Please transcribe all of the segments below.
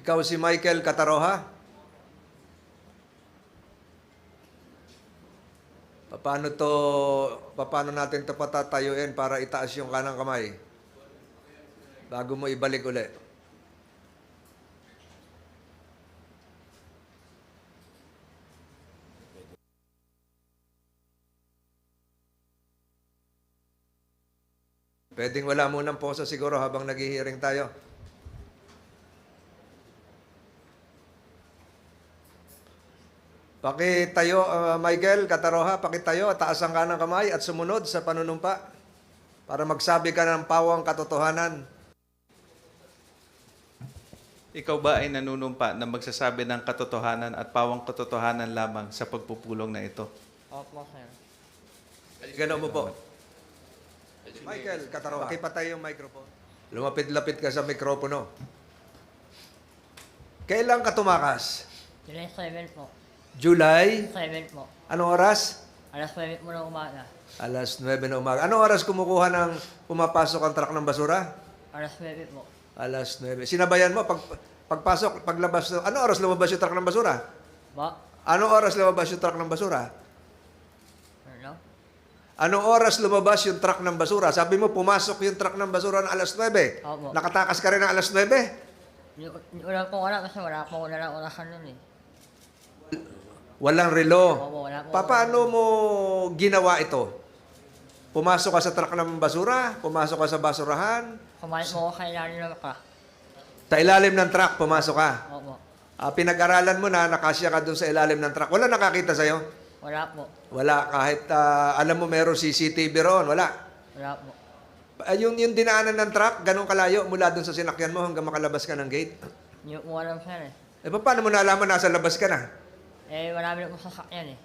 Ikaw si Michael Cataroha? Paano natin ito patatayuin para itaas yung kanang kamay? Bago mo ibalik uli. Pwedeng wala munang posa siguro habang naghihiring tayo. Pakitayo, Michael Cataroha, pakitayo, taas ang kanang kamay at sumunod sa panunumpa para magsabi ka ng pawang katotohanan. Ikaw ba ay nanunumpa na magsasabi ng katotohanan at pawang katotohanan lamang sa pagpupulong na ito? Opo, sir. Gano'n mo po. Michael Cataroha, pakipatay yung microphone. Lumapit-lapit ka sa mikropono. Kailan ka tumakas? July 7 po. July? 7 po. Anong oras? Alas 9 po ng umaga. Alas 9 na umaga. Anong oras kumukuha ng pumapasok ang truck ng basura? Alas 9 po. Alas 9. Sinabayan mo, pagpasok, paglabas, anong oras lumabas yung truck ng basura? Ba? Anong oras lumabas yung truck ng basura? Ano? Anong oras lumabas yung truck ng basura? Sabi mo, pumasok yung truck ng basura ng alas 9. Opo. Nakatakas ka rin ng alas 9? Hindi ko lang po alam kasi wala po nalang orasan nun eh. Walang relo. Opo, wala po. Paano mo ginawa ito? Pumasok ka sa truck ng basura? Pumasok ka sa basurahan? Kumain po ako kay Lani ng ka. Sa ilalim ng truck, pumasok ka. Opo. Pinag-aralan mo na, nakasya ka dun sa ilalim ng truck. Wala nakakita sa'yo? Wala po. Wala. Kahit alam mo meron CCTV roon, wala. Wala po. Yung dinaanan ng truck, ganun kalayo mula dun sa sinakyan mo hanggang makalabas ka ng gate. Hindi ko alam, sir eh. Paano mo nalaman nasa labas ka na? Marami na po sasakyan eh.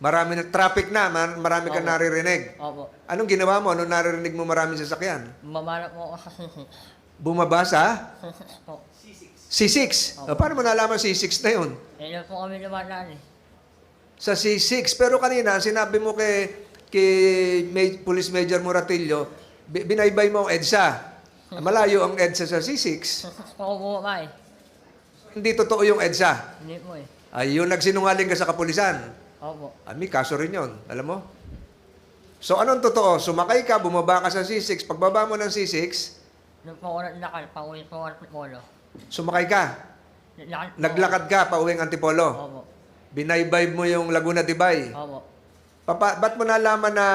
Marami na traffic na, marami ka Opo. naririnig. Opo. Anong ginawa mo? Anong naririnig mo maraming sasakyan? Bumaba na po ako sa C6. Bumaba sa C6 po. C6. Opo. Paano mo nalaman C6 na yun? Doon po kami lumadaan eh. Sa C6. Pero kanina, sinabi mo kay Police Major Moratillo, binaybay mo ang EDSA. Malayo ang EDSA sa C6. C6 po ako bumaba eh. Hindi totoo yung EDSA. Hindi po eh. Ay, yung nagsinungaling ka sa kapulisan. Opo. May kaso rin yun. Alam mo? So, anong totoo? Sumakay ka, bumaba ka sa C6. Pagbaba mo ng C6, Doon po ako naglakad, pauwi po ako ng Polo. sumakay ka. Naglakad ka, pauwing Antipolo. Opo. Binaybay mo yung Laguna de Bay. Opo. Ba't mo nalaman na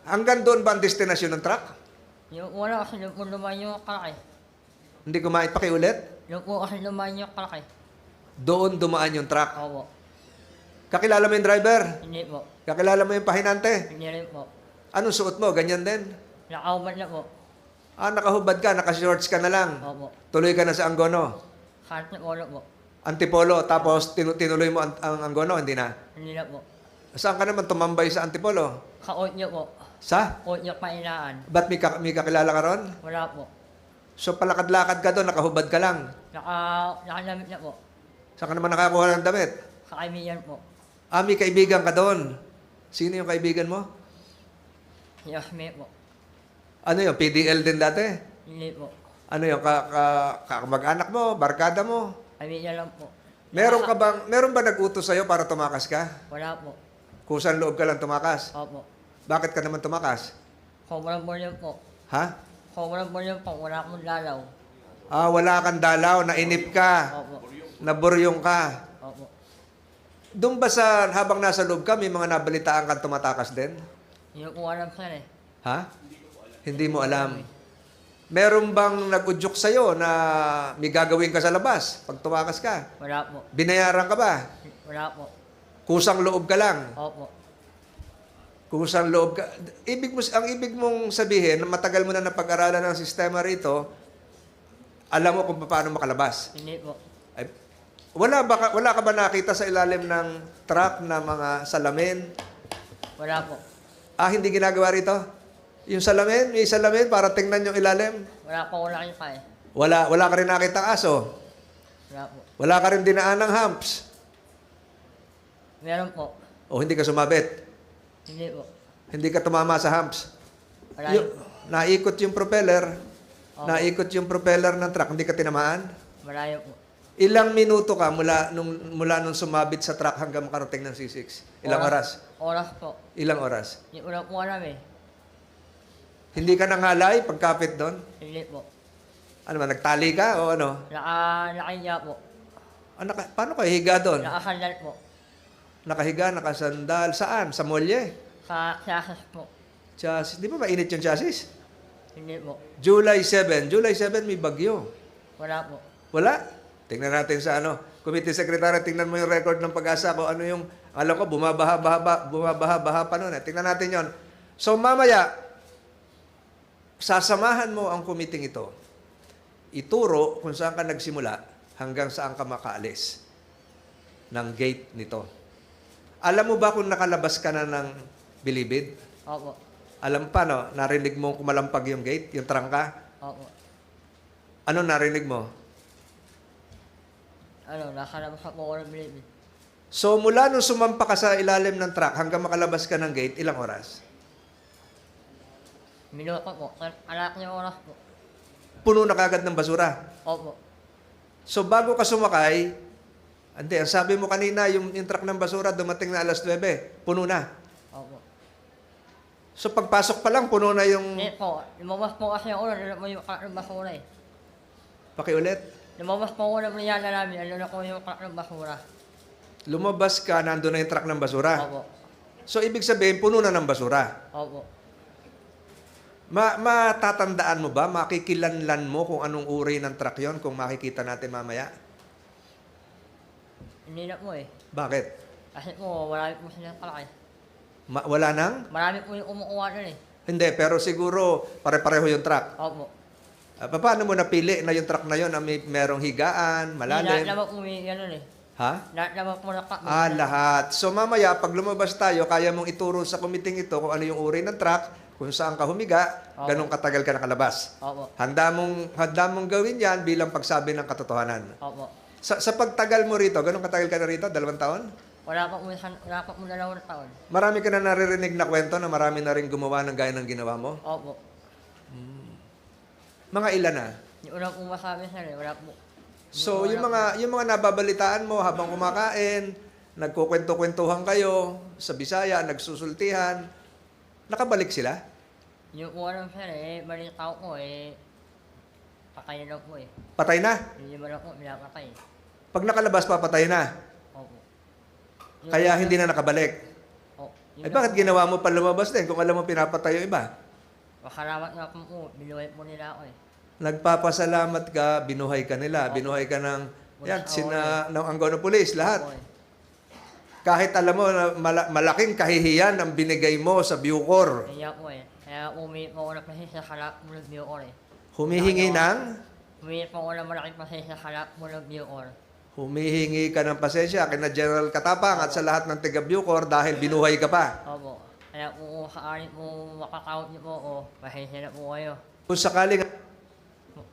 hanggang doon ba ang destinasyon ng truck? Yung una kasi doon po lumayan yung kalaki. Hindi kumain pakiulit? Doon po kasi lumayan yung kalaki. Doon dumaan yung truck. Opo. Kakilala mo yung driver? Hindi po. Kakilala mo yung pahinante? Hindi rin po. Anong suot mo? Ganyan din? Nakaubad na po. Nakahubad ka, nakashorts ka na lang. Opo. Tuloy ka na sa Angono. Kahit na Polo po. Antipolo, tapos tinuloy mo ang Angono, hindi na. Hindi na po. Saan ka naman tumambay sa Antipolo? Ka-out niyo po. Sa? Out niyo pailaan. Ba't may kakilala ka ron? Wala po. So palakad-lakad ka doon, nakahubad ka lang. Nakalamit na po. Saan ka naman nakakuha ng damit? Kakaibigan po. May kaibigan ka doon. Sino yung kaibigan mo? Si Osme po. Ano yung PDL din dati? Hindi po. Ano yung kamag-anak mo, barkada mo? Kaibigan lang po. Meron ba nag-utos sa'yo para tumakas ka? Wala po. Kusang loob ka lang tumakas? Opo. Bakit ka naman tumakas? Sobrang bulyo po. Ha? Sobrang bulyo po. Wala akong dalaw. Wala kang dalaw, nainip ka, Opo. naburyong ka. Opo. Doon ba habang nasa loob ka, may mga nabalitaan kang tumatakas din? Hindi ko alam sir eh. Ha? Hindi mo alam. Meron bang nag-udyok sa'yo na may gagawin ka sa labas pag tumakas ka? Wala po. Binayaran ka ba? Wala po. Kusang loob ka lang? Opo. Kusang loob ka. Ang ibig mong sabihin, na matagal mo na napag-aralan ng sistema rito, alam mo kung paano makalabas. Hindi po. Ay, wala ka ba nakita sa ilalim ng truck na mga salamin? Wala po. Hindi ginagawa rito? Yung salamin, may salamin para tingnan yung ilalim? Wala po. Wala kayo kaya. Wala ka rin nakita aso? Wala po. Wala ka rin dinaan ng humps? Meron po. O hindi ka sumabit? Hindi po. Hindi ka tumama sa humps? Wala Naikot yung propeller? Opo. Naikot yung propeller ng truck, hindi ka tinamaan? Malayo po. Ilang minuto ka mula nung sumabit sa truck hanggang makarating ng C6? Ilang oras? Oras po. Ilang oras? Hindi ko na po alam eh. Hindi ka nangalay pagkapit doon? Hindi po. Ano ba, nagtali ka o ano? Nakahiya po. Paano ka higa doon? Nakasandal po. Nakahiga, nakasandal. Saan? Sa molye? Sa chassis po. Chassis. Di ba mainit yung chassis? Hindi po. July 7. July 7 may bagyo. Wala po. Wala? Tingnan natin sa Committee Secretary, tingnan mo yung record ng Pag-asa ko ano yung, alam ko, bumabaha pa noon. Tingnan natin yon. So mamaya, sasamahan mo ang committee ito. Ituro kung saan ka nagsimula hanggang saan ka makaalis ng gate nito. Alam mo ba kung nakalabas ka na ng Bilibid? Opo. Alam pa, no? Narinig mo kumalampag yung gate, yung trangka? Opo. Ano narinig mo? Nakalabas ako ko ng bilibid. So, mula nung sumampa ka sa ilalim ng truck hanggang makalabas ka ng gate, ilang oras? Minuto po. Anak niya oras po. Puno na kagad ng basura. Opo. So, bago ka sumakay, hindi, ang sabi mo kanina, yung truck ng basura dumating na alas 9, puno na. Opo. So, pagpasok pa lang, puno na yung... Hindi po. Lumabas po kasi ako. Ano po yung kanak ng basura eh. Pakiulit. Lumabas po ako ng Brianna namin. Ano ko yung kanak ng basura. Lumabas ka, nandun na yung truck ng basura. Opo. So, ibig sabihin, puno na ng basura. Opo. Matatandaan mo ba? Makikilanlan mo kung anong uri ng truck yon kung makikita natin mamaya? Hindi na po eh. Bakit? Kasi po, marami po silang kalaki. Wala nang? Marami po yung kumukuha nun eh. Hindi, pero siguro pare-pareho yung truck. Opo. Paano mo napili na yung truck na yun na merong higaan, malalim? Lahat naman po may gano'n eh. Ha? Lahat naman po Lahat. So mamaya, pag lumabas tayo, kaya mong ituro sa committee ito kung ano yung uri ng truck, kung saan ka humiga, Opo. ganong katagal ka nakalabas. Opo. Handa mong gawin yan bilang pagsabi ng katotohanan. Opo. Sa pagtagal mo rito, ganong katagal ka na rito? 2 taon? Wala pa po 2 taon. Marami ka na naririnig na kwento na marami na rin gumawa ng gaya ng ginawa mo? Opo. Mga ilan na? Hindi ko na po masabi sir eh. Wala po. So, yung mga nababalitaan mo habang kumakain, nagkukwento-kwentuhan kayo sa Bisaya, nagsusultihan, nakabalik sila? Hindi ko alam sir eh. Maling tao ko eh. Patay na po eh. Patay na? Hindi mo na po pinapatay. Pag nakalabas, papatay na. Opo. Kaya hindi na nakabalik. Opo. Ay bakit ginawa mo pa lumabas din kung alam mo pinapatay yung iba? Makalamat nga po. Binuhay po nila ako eh. Nagpapasalamat ka, binuhay ka nila, binuhay ka ng ng Angono Police, lahat. Opo eh. Kahit alam mo na malaking kahihiyan ang binigay mo sa Bucor. Kaya po eh. Kaya umiit po ako ng pasensya sa kalap mo ng Bucor eh. Humihingi ng? Umiit po ako ng malaking pasensya sa kalap mo ng Bucor. Humihingi ka ng pasensya kina General Katapang at sa lahat ng taga Bucor dahil binuhay ka pa. Opo. Kaya po sakali po makakount niyo po ako, pasensya na po kayo. Kung sakaling,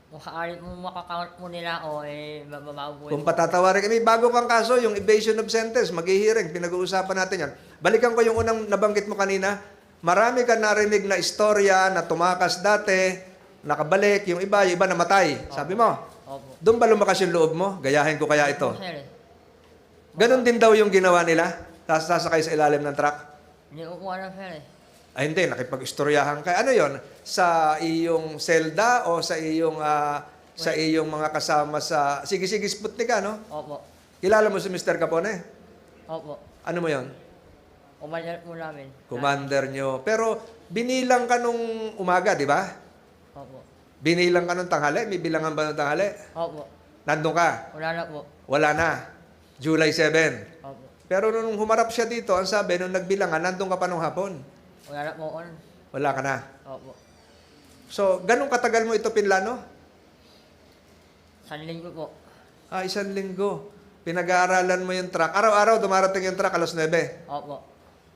Kung sakali po makakount po nila ako, eh, mababago po. kung patatawarin kami, bago kang kaso, yung evasion of sentence, mag-hearing, pinag-uusapan natin yan. Balikan ko yung unang nabanggit mo kanina. Marami ka narinig na istorya na tumakas dati, nakabalik, yung iba namatay. Sabi mo, Opo. doon ba lumakas yung loob mo? Gayahin ko kaya ito. Sir, eh. Ganon din daw yung ginawa nila? Sasakay sa ilalim ng truck? Hindi ko po alam sir eh. Ay hindi, nakipag-istoryahan ka. Ano yon? Sa iyong selda o sa iyong mga kasama sa... Sige, Sputnik ka, no? Opo. Kilala mo si Mr. Capone? Opo. Ano mo yon? Umalat po namin. Commander nyo. Pero binilang ka nung umaga, di ba? Opo. Binilang ka nung tanghali? May bilangan ba nung tanghali? Opo. Nandun ka? Wala na po. Wala na. July 7. Opo. Pero nung humarap siya dito, ang sabi, nung nagbilangan, nandun ka pa nung hapon. Wala na po ako. Wala ka na. Opo. So, ganun katagal mo ito pinlano? 1 linggo po. 1 linggo. Pinag-aaralan mo yung truck. Araw-araw dumarating yung truck alas 9. Opo.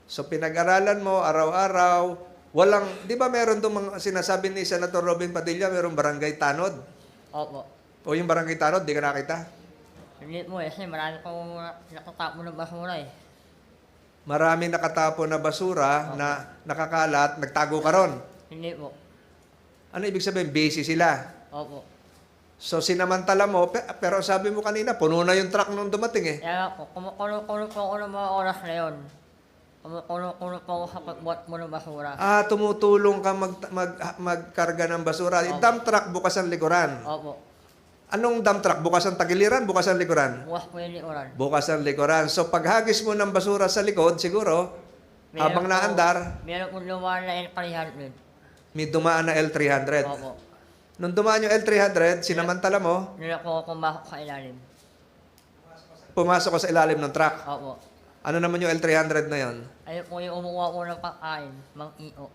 So, pinag-aralan mo araw-araw. Walang, di ba meron itong mga sinasabi ni Senator Robin Padilla, merong barangay tanod? Opo. O yung barangay tanod, di ka nakita? Hindi po eh. Kasi marami po nakatapo ng basura eh. Marami nakatapo na basura na nakakalat, nagtago ka ron. Hindi po. Ano ibig sabihin? Busy sila. Opo. So sinamantala mo, pero sabi mo kanina, puno na yung truck nung dumating eh. Kaya po, kumukulong-kulong po ako ng mga oras na yun. Kumukulong-kulong po ako sa pagbuhat mo ng basura. Tumutulong ka magkarga ng basura. Yung dump truck bukas ang likuran. Opo. Anong dump truck? Bukas ang tagiliran, bukas ang likuran? Bukas po yung likuran. Bukas ang likuran. So paghagis mo ng basura sa likod, siguro, habang naandar, Meron po lumaan na L300. may dumaan na L300. Opo. Nung dumaan yung L300, sinamantala mo, Nila po ako pumasok sa ilalim. pumasok ka sa ilalim ng truck. Opo. Ano naman yung L300 na yon? Ayun po yung umuha ko ng pagkain, mang iyo.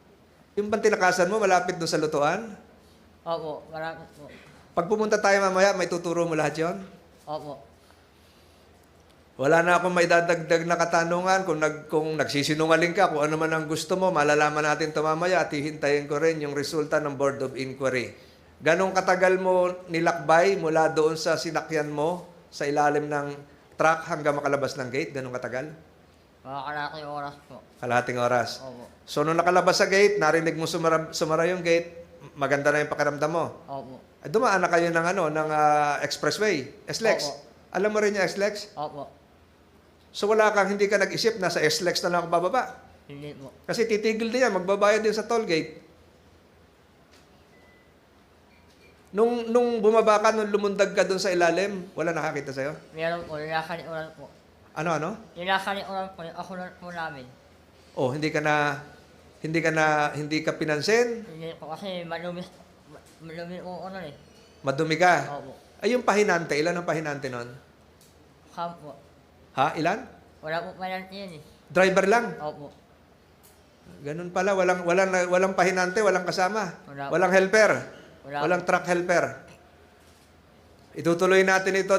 Yung bang tinakasan mo, malapit doon sa lutuan? Opo, marami po. Pag pumunta tayo mamaya, may tuturo mo lahat yon? Opo. Wala na akong maidadagdag na katanungan. Kung nagsisinungaling ka, kung ano man ang gusto mo, malalaman natin ito mamaya at hihintayin ko rin yung resulta ng Board of Inquiry. Ganong katagal mo nilakbay mula doon sa sinakyan mo sa ilalim ng truck hanggang makalabas ng gate? Ganong katagal? Mga kalaki oras po. Kalahating oras. Opo. So, nung nakalabas sa gate, narinig mo sumara yung gate, maganda na yung pakiramdam mo. Opo. Dumaan na kayo ng expressway, SLEX. Opo. Alam mo rin yung SLEX? Opo. So, hindi ka nag-isip na sa SLEX na lang ako bababa. Hindi po. Kasi titigil din yan, magbabayad din sa toll gate. Nung bumaba ka, nung lumundag ka doon sa ilalim, wala nakakita sa'yo? Meron po, nilakaniuran po. Ano? Nilakaniuran po, yung ako po namin. Oh, hindi ka pinansin? Hindi po kasi malumi po ano eh. Madumi ka? Opo. Ay, yung pahinante, ilan ang pahinante nun? Kampo. Ha? Ilan? Wala po malanti yan eh. Driver lang? Opo. Ganun pala, walang pahinante, walang kasama. Wala. Walang helper. Wala. Walang truck helper. Itutuloy natin ito